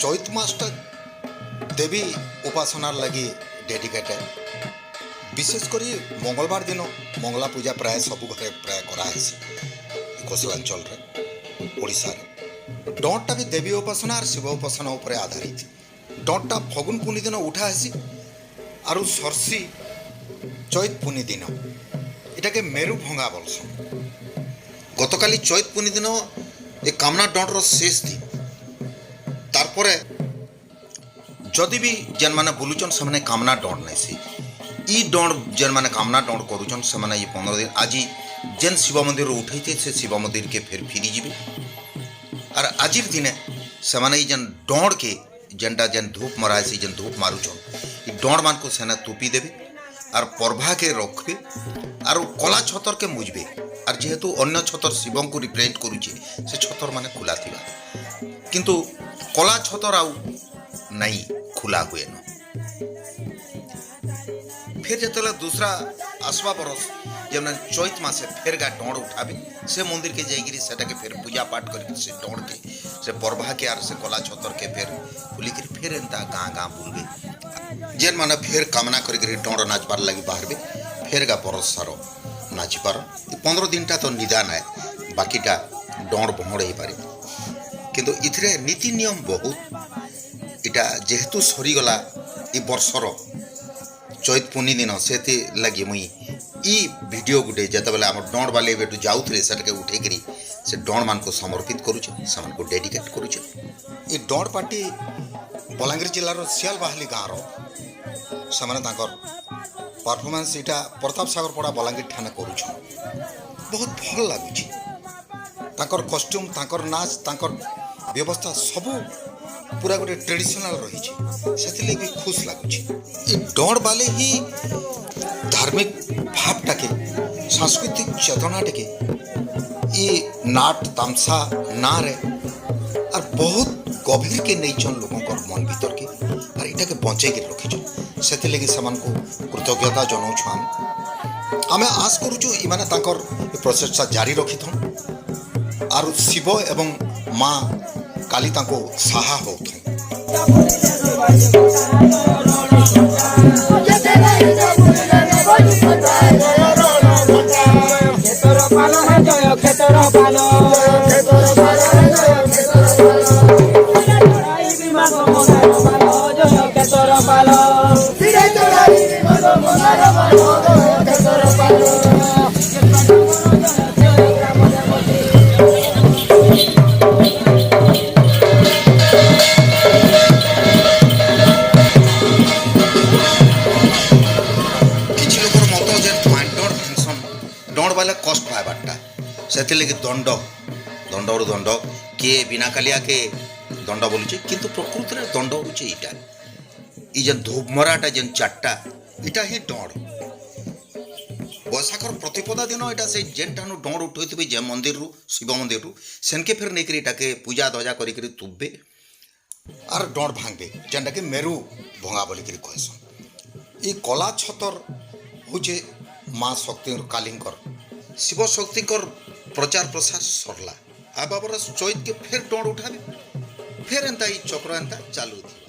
चैत मासटा देवी उपासनार लगी डेडिकेटेड विशेषकर मंगलवार दिन मंगला पूजा प्राय सब घरे प्राय करासी कोसलांचल ओडिशा डंटा भी देवी उपासना और शिव उपासना उपर आधारित डंटा फगुन पुनी दिन उठा हेसी आरु सरसी चैत पुनी दिन इटाके मेरु भंगा बोलसन गतकाली चैत पुनी दिन ए कामना डंटर शेष दिन तारपरे जदि भी जेन माने बुलुचन से माने कामना डंड नैसी ई डंड जेन माने कामना डंड करूचन से माने ये 15 दिन आज जेन शिव मंदिर उठैते से शिव मंदिर के फिर फिरी जीवे और आजिर दिने से माने जेन डंड के जेनटा जेन धूप मरासी जेन धूप मारुचन ई डंड मान को सेना तुपी देबे और पर्भा के रखबे और कला छतर के मुजबे और जेहेतु अन्य छतर शिव को रिप्रेजेंट करुचे से छतर माने खुला थिबा किंतु कला छतर आउ नहीं खुला हुए न फिर जतला दूसरा आसवा बरस जब चैत मासे फिर गा डंड उठाबे से मंदिर के जाइगिरी सेटा के फिर पूजा पाठ करके से डंड के से पर्भा के आर से कला छतर के फिर खुली कर फिर एंता गाँ गाँ बुलबे जेन माने फिर कामना करके डंड नाचबार लगी बाहरबे फिर गा बरस सारो नाची पार 15 दिन टा तो निदान है बाकीटा डंड भंगड़ हो पारे किंतु इथरे नीति नियम बहुत इटा जेहेतु सरीगला ए वर्षर चैत पुनी दिन से लगे मुई ई वीडियो गुटे जत बेले आम डंड बाले बेटू जाऊे से उठेकरी से डंड मान को समर्पित करुचे से को डेडिकेट करुचे ये डंड पार्टी बलांगीर जिलार सियाल बाहली गाँव से परफॉर्मेंस इटा प्रताप सागर पड़ा बलांगीर ठाने करुछ बहुत भल लगुच कस्ट्यूम नाच व्यवस्था सबू पूरा गोटे ट्रेडिशनल रही भी खुश लगुच डंड बाले ही धार्मिक भावटा के सांस्कृतिक चेतना टे ये नाट तामसा ना रे और बहुत गभीर के नहींचन लोगों मन भीतर के और इटा के बचे के रखीचन से कृतज्ञता जनाऊँ आम आश करुचु इमाने प्रचेषा जारी रखी और शिव एवं माँ काली साहा हो डंड बाले कष्ट पाइबार्टा से लगे दंड दंड दंड किए बिना कालिया के दंड बोलुचे किंतु प्रकृति में दंड हूँ इटा जेन धूप मराटा जेन चार्टा इटा ही डंड बैशाखर प्रतिपदा दिन यहाँ से जेन ठानु डंड उठे जे मंदिर रू शिव मंदिर रू सेनके फिर नहीं के पूजा दजा कर तुबे और डंड भांगे जेनटा के मेरु भंगा बोलिक कहसन ये कला छतर हूँ माँ शक्ति कालींकर शिव शक्तिकर प्रचार प्रसार सरला आ बाबर चैत के फिर डंड उठाबे फिर एंता चक्र एंता चालू थी।